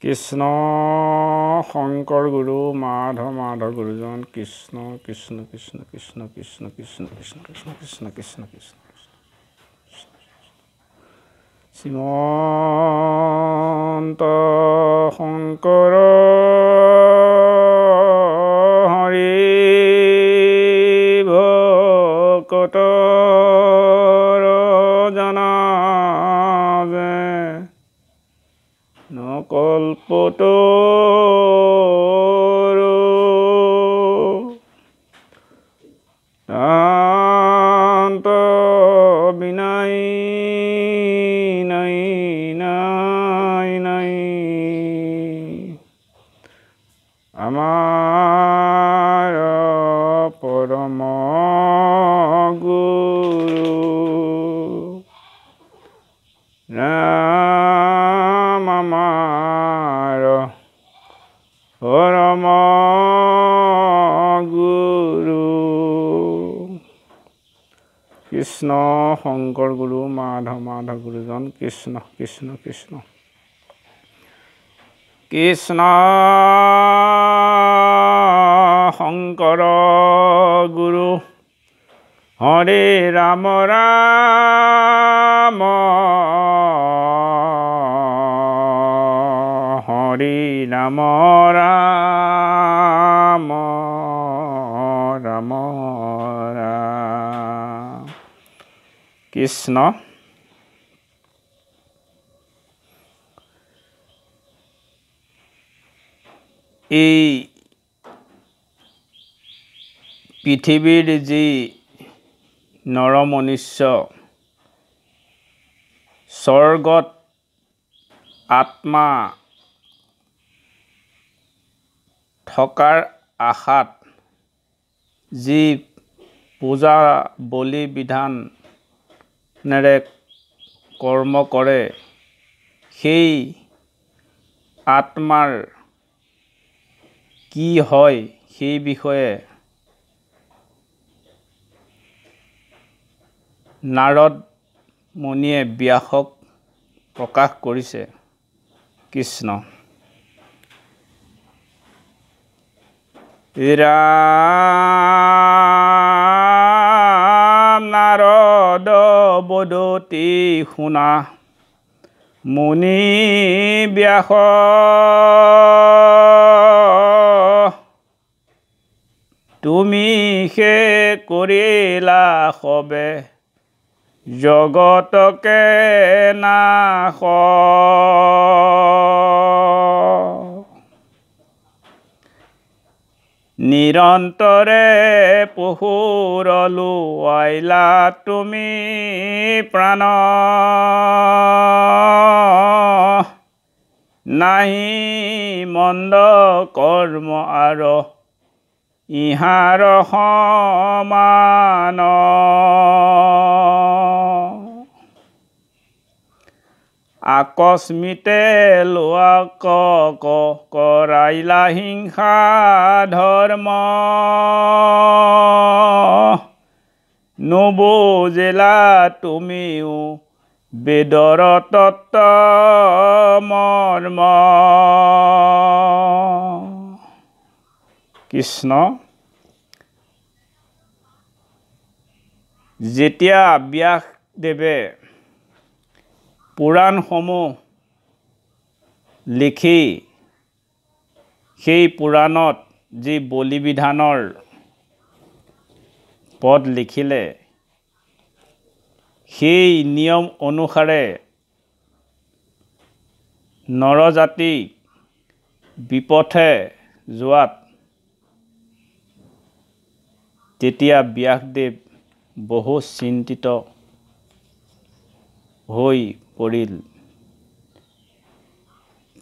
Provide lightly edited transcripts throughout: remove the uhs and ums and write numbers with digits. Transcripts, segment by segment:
কৃষ্ণ শংকৰ গুৰু মাধৱ গুৰুজন কৃষ্ণ কৃষ্ণ কৃষ্ণ কৃষ্ণ কৃষ্ণ কৃষ্ণ কৃষ্ণ কৃষ্ণ কৃষ্ণ কৃষ্ণ কৃষ্ণ শ্ৰীমন্ত শংকৰ হৰি ভকত নকল্পতো তান্ত বিনাই নাই নাই নাই আমাৰ পৰম গুৰু ৰাম আমাৰ পৰম গুৰু কৃষ্ণ শংকৰ গুৰু মাধৱ গুৰুজন কৃষ্ণ কৃষ্ণ কৃষ্ণ কৃষ্ণ শংকৰ গুৰু হৰে ৰাম ৰাম হৰি ৰাম ৰাম ৰাম ৰাম কৃষ্ণ এই পৃথিৱীৰ যি নৰমনুষ্য স্বৰ্গত আত্মা থকাৰ আশাত যি পূজা বলি বিধানেৰে কৰ্ম কৰে সেই আত্মাৰ কি হয় সেই বিষয়ে নাৰদ মুনিয়ে ব্যাসক প্ৰকাশ কৰিছে কৃষ্ণ ৰাম নাৰদ বদতি শুনা মুনি ব্যাস তুমি সে কৰিলা সবে জগতকে নাশ নিৰন্তৰে পশুৰ লোৱাইলা তুমি প্ৰাণ নাহি মন্দ কৰ্ম আৰু ইহাৰ সমান আকস্মিতে লোক কৰাইলা হিংসা ধৰ্ম নুবুজিলা তুমিও বেদৰ তত্ত্ব মৰ্ম কৃষ্ণ যেতিয়া ব্যাসদেৱে পুৰাণসমূহ লিখি সেই পুৰাণত যি বলি বিধানৰ পদ লিখিলে সেই নিয়ম অনুসাৰে নৰজাতি বিপথে যোৱাত তেতিয়া ব্যাসদেৱ বহু চিন্তিত হৈ পৰিল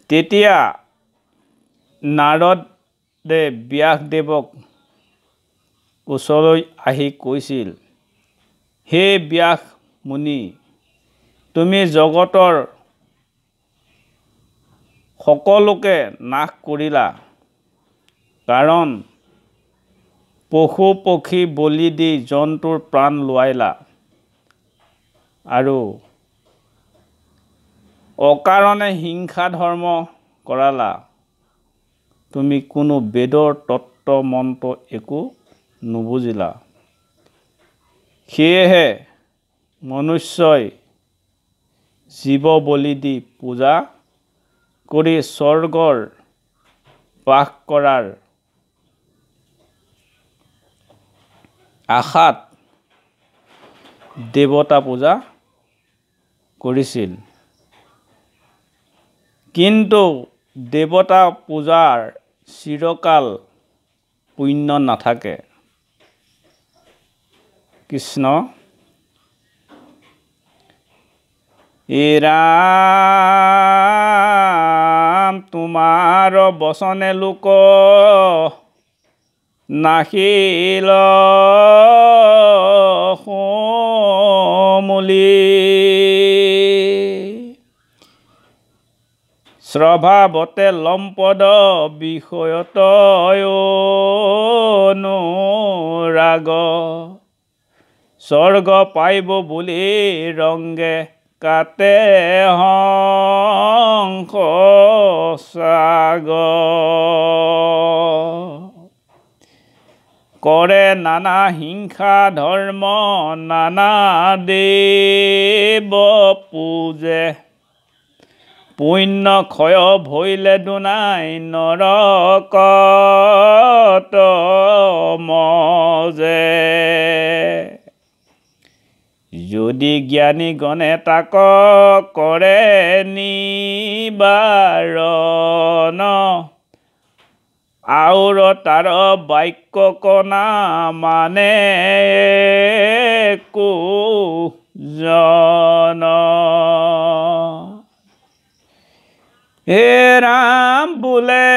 তেতিয়া নাৰদে ব্যাসদেৱক ওচৰলৈ আহি কৈছিল হে ব্যাস মুনি তুমি জগতৰ সকলোকে নাশ কৰিলা কাৰণ পশু পক্ষী বলি দি জন্তুৰ প্ৰাণ লোৱাইলা আৰু অকাৰণে হিংসা ধৰ্ম কৰালা তুমি কোনো বেদৰ তত্ত্ব মন্ত্ৰ একো নুবুজিলা সেয়েহে মনুষ্যই জীৱ বলি দি পূজা কৰি স্বৰ্গৰ বাস কৰাৰ আশাত দেৱতা পূজা কৰিছিল কিন্তু দেৱতা পূজাৰ চিৰকাল পুণ্য নাথাকে কৃষ্ণ হে ৰাম তোমাৰ বচনে লোক নাহিল সমূলি স্বভাৱতে লম্পদ বিষয়ত অনুৰাগ স্বৰ্গ পাইব বুলি ৰংগে কাতে হংস সাগ কৰে নানা হিংসা ধৰ্ম নানা দেৱ পূজে পুণ্য ক্ষয় ভৈলে দুনাই নৰকত মজে যদি জ্ঞানী গণে তাক কৰে নিবাৰণ আউৰ তাৰ বাক্য কনা মানে কো জন হে ৰাম বোলে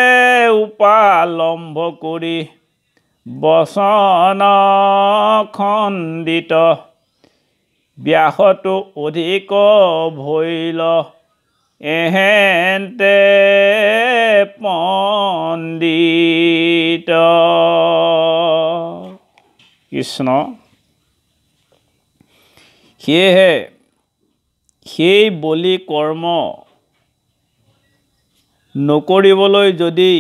উপালম্ভ কৰি বচন খণ্ডিত ব্যাসতো অধিক ভৈল এহেন্তে পণ্ডিত কৃষ্ণ সেয়েহে সেই বলি কৰ্ম নকৰিবলৈ যদি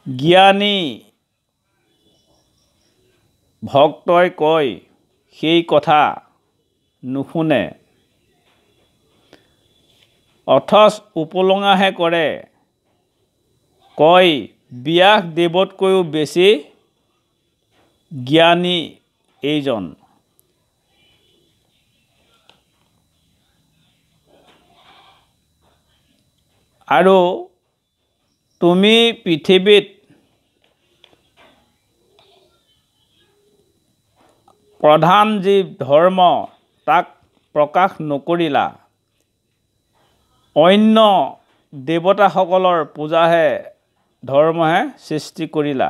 জ্ঞানী ভক্তই কয় সেই কথা নুশুনে অথচ উপলঙাহে কৰে কয় ব্যাস দেৱতকৈও বেছি জ্ঞানী এইজন আৰু তুমি পৃথিৱীত প্ৰধান যি ধৰ্ম তাক প্ৰকাশ নকৰিলা অন্য দেৱতাসকলৰ পূজাহে ধৰ্মহে সৃষ্টি কৰিলা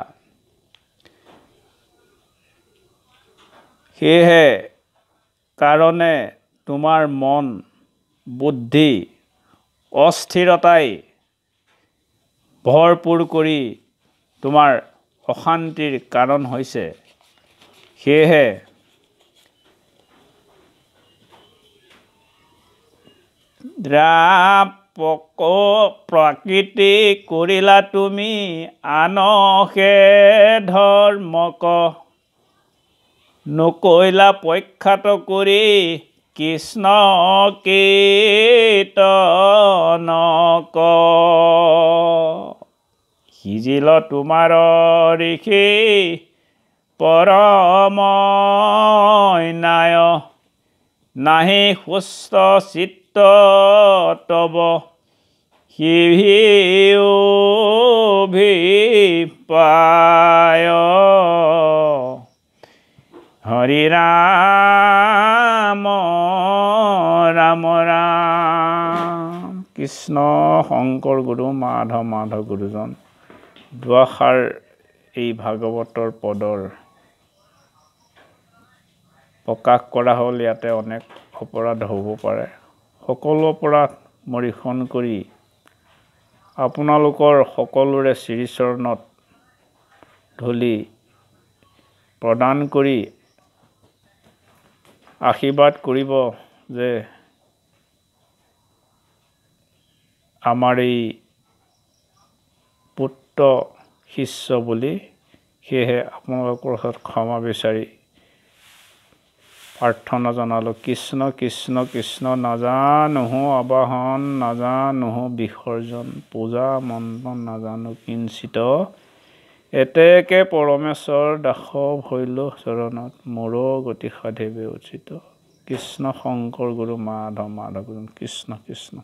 সেয়েহে কাৰণে তোমাৰ মন বুদ্ধি অস্থিৰতাই ভৰপূৰ কৰি তোমাৰ অশান্তিৰ কাৰণ হৈছে সেয়েহে প্ৰকৃতি কৰিলা তুমি আনহে ধৰ্মক নকৈলা প্ৰখ্যাত কৰি কৃষ্ণ কীৰ্তনক সিজিল তোমাৰ ঋষি পৰম নায় নাহি সুস্থ চিত্ত তব সিভিপায় হৰি ৰাম ৰাম ৰাম কৃষ্ণ শংকৰ গুৰু মাধৱ মাধৱ গুৰুজন দুআষাৰ এই ভাগৱতৰ পদৰ প্ৰকাশ কৰা হ'ল ইয়াতে অনেক অপৰাধ হ'ব পাৰে সকলো অপৰাধ মৰিখন কৰি আপোনালোকৰ সকলোৰে শ্ৰীচৰণত ধূলি প্ৰদান কৰি আশীৰ্বাদ কৰিব যে আমাৰ এই পুত্ৰ শিষ্য বুলি সেয়েহে আপোনালোকৰ ওচৰত ক্ষমা বিচাৰি প্ৰাৰ্থনা জনালোঁ। কৃষ্ণ কৃষ্ণ কৃষ্ণ নাজানোহো আবাহন নাজানোহো বিসৰ্জন পূজা মন্ত্ৰ নাজানো কিঞ্চিত এতেকে পৰমেশ্বৰ দাস ভৈল চৰণত মোৰ গতি সাধিবে উচিত। কৃষ্ণ শংকৰ গুৰু মাধৱ মাধৱ কৃষ্ণ কৃষ্ণ।